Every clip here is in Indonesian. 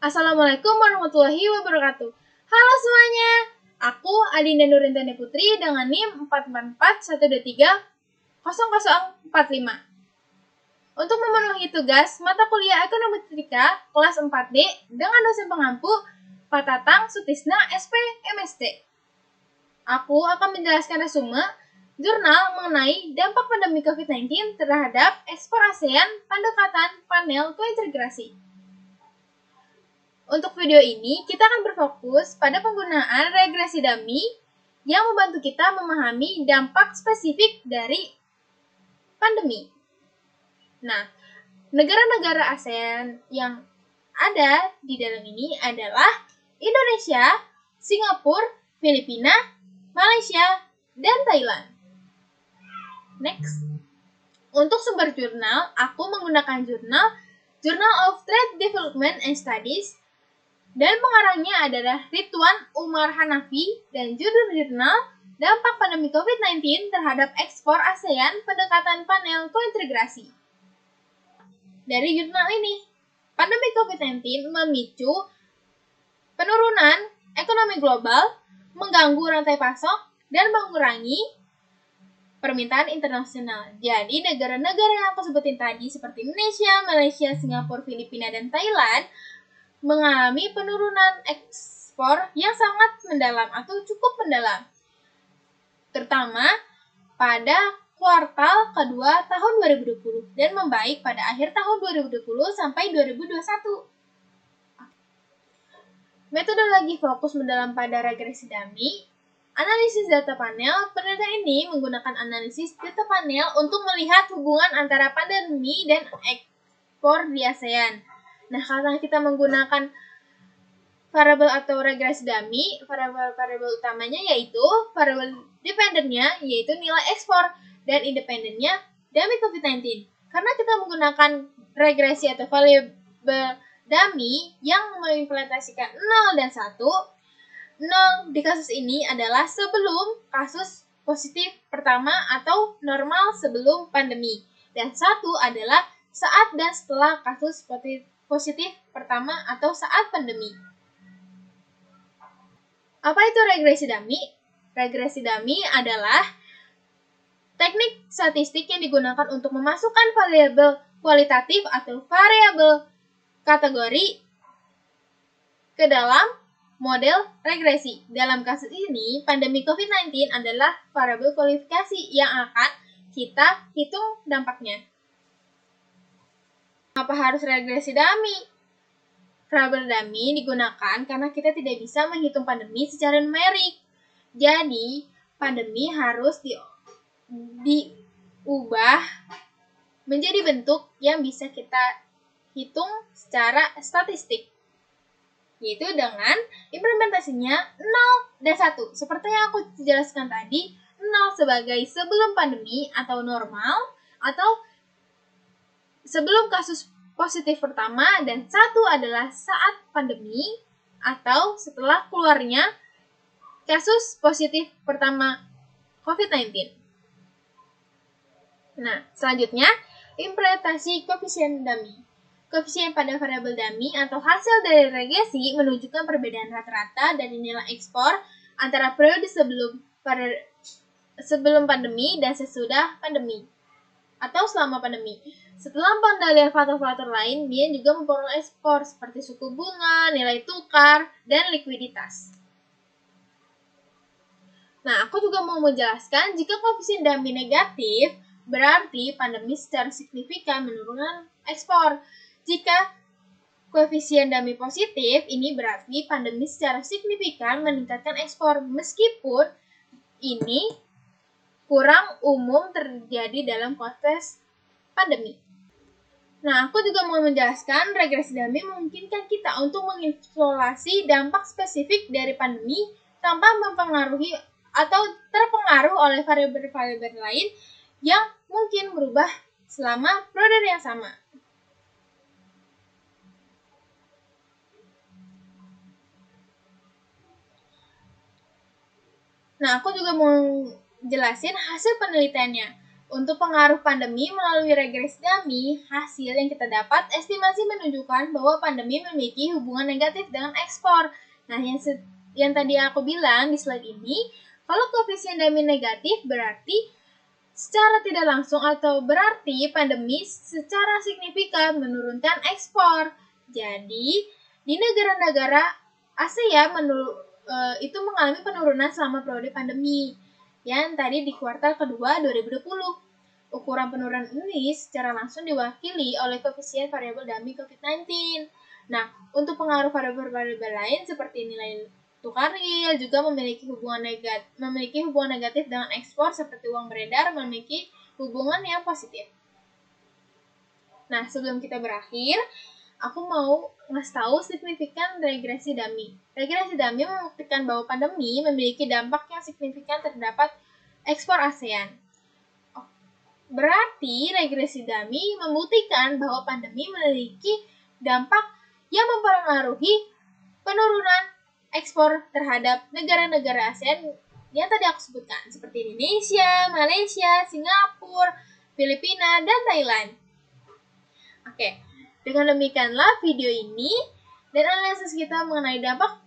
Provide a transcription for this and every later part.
Assalamualaikum warahmatullahi wabarakatuh. Halo semuanya, aku Adinda Nurintani Putri dengan NIM 444-123-0045. Untuk memenuhi tugas mata kuliah Ekonometrik kelas 4D dengan dosen pengampu Pak Tatang Sutisna SP MSc. Aku akan menjelaskan resume jurnal mengenai dampak pandemi COVID-19 terhadap ekspor ASEAN pendekatan panel kointegrasi. Untuk video ini, kita akan berfokus pada penggunaan regresi dummy yang membantu kita memahami dampak spesifik dari pandemi. Nah, negara-negara ASEAN yang ada di dalam ini adalah Indonesia, Singapura, Filipina, Malaysia, dan Thailand. Next. Untuk sumber jurnal, aku menggunakan Journal of Trade Development and Studies, dan pengarangnya adalah Ridwan Umar Hanafi, dan judul jurnal Dampak Pandemi COVID-19 terhadap Ekspor ASEAN Pendekatan Panel Kointegrasi. Dari jurnal ini, pandemi COVID-19 memicu penurunan ekonomi global, mengganggu rantai pasok, dan mengurangi permintaan internasional. Jadi, negara-negara yang aku sebutin tadi seperti Indonesia, Malaysia, Singapura, Filipina, dan Thailand mengalami penurunan ekspor yang sangat mendalam atau cukup mendalam, terutama pada kuartal kedua tahun 2020 dan membaik pada akhir tahun 2020 sampai 2021. Metodologi fokus mendalam pada regresi dummy, analisis data panel. Penelitian ini menggunakan analisis data panel untuk melihat hubungan antara pandemi dan ekspor di ASEAN. Nah, karena kita menggunakan variabel atau regresi dummy, variabel utamanya yaitu variabel dependennya yaitu nilai ekspor dan independennya dummy COVID-19. Karena kita menggunakan regresi atau variabel dummy yang mengimplementasikan 0 dan 1, 0 di kasus ini adalah sebelum kasus positif pertama atau normal sebelum pandemi, dan 1 adalah saat dan setelah kasus positif pertama atau saat pandemi. Apa itu regresi dummy? Regresi dummy adalah teknik statistik yang digunakan untuk memasukkan variabel kualitatif atau variabel kategori ke dalam model regresi. Dalam kasus ini, pandemi COVID-19 adalah variabel kualifikasi yang akan kita hitung dampaknya. Apa harus regresi dummy? Variabel dummy digunakan karena kita tidak bisa menghitung pandemi secara numerik. Jadi, pandemi harus diubah menjadi bentuk yang bisa kita hitung secara statistik, yaitu dengan implementasinya 0 dan 1. Seperti yang aku jelaskan tadi, 0 sebagai sebelum pandemi atau normal atau sebelum kasus positif pertama, dan 1 adalah saat pandemi atau setelah keluarnya kasus positif pertama COVID-19. Nah, selanjutnya, implementasi koefisien dummy. Koefisien pada variabel dummy atau hasil dari regresi menunjukkan perbedaan rata-rata dari nilai ekspor antara periode sebelum pandemi dan sesudah pandemi atau selama pandemi. Setelah pengendalian faktor-faktor lain, dia juga mempengaruhi ekspor seperti suku bunga, nilai tukar, dan likuiditas. Nah, aku juga mau menjelaskan jika koefisien dummy negatif, berarti pandemi secara signifikan menurunkan ekspor. Jika koefisien dummy positif, ini berarti pandemi secara signifikan meningkatkan ekspor, meskipun ini kurang umum terjadi dalam konteks pandemi. Nah, aku juga mau menjelaskan regresi dummy memungkinkan kita untuk mengisolasi dampak spesifik dari pandemi tanpa mempengaruhi atau terpengaruh oleh variabel-variabel lain yang mungkin berubah selama periode yang sama. Nah, aku juga mau jelasin hasil penelitiannya. Untuk pengaruh pandemi melalui regresi dummy, hasil yang kita dapat estimasi menunjukkan bahwa pandemi memiliki hubungan negatif dengan ekspor. Nah, yang tadi aku bilang di slide ini, kalau koefisien dummy negatif berarti secara tidak langsung atau berarti pandemi secara signifikan menurunkan ekspor. Jadi, di negara-negara ASEAN itu mengalami penurunan selama periode pandemi yang tadi di kuartal kedua 2020. Ukuran penurunan ini secara langsung diwakili oleh koefisien variabel dummy COVID-19. Nah, untuk pengaruh variabel-variabel lain seperti nilai tukar real juga memiliki hubungan negatif dengan ekspor seperti uang beredar memiliki hubungan yang positif. Nah, sebelum kita berakhir, aku mau ngasih tahu signifikan regresi dummy. Regresi dummy membuktikan bahwa pandemi memiliki dampak yang signifikan terhadap ekspor ASEAN. Berarti regresi dummy membuktikan bahwa pandemi memiliki dampak yang mempengaruhi penurunan ekspor terhadap negara-negara ASEAN yang tadi aku sebutkan, seperti Indonesia, Malaysia, Singapura, Filipina, dan Thailand. Oke, dengan demikianlah video ini dan analisis kita mengenai dampak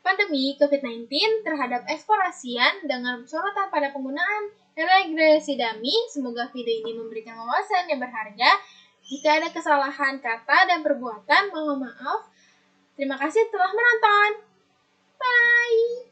pandemi COVID-19 terhadap ekspor ASEAN dengan sorotan pada penggunaan regresi dummy. Semoga video ini memberikan wawasan yang berharga. Jika ada kesalahan kata dan perbuatan, mohon maaf. Terima kasih telah menonton. Bye!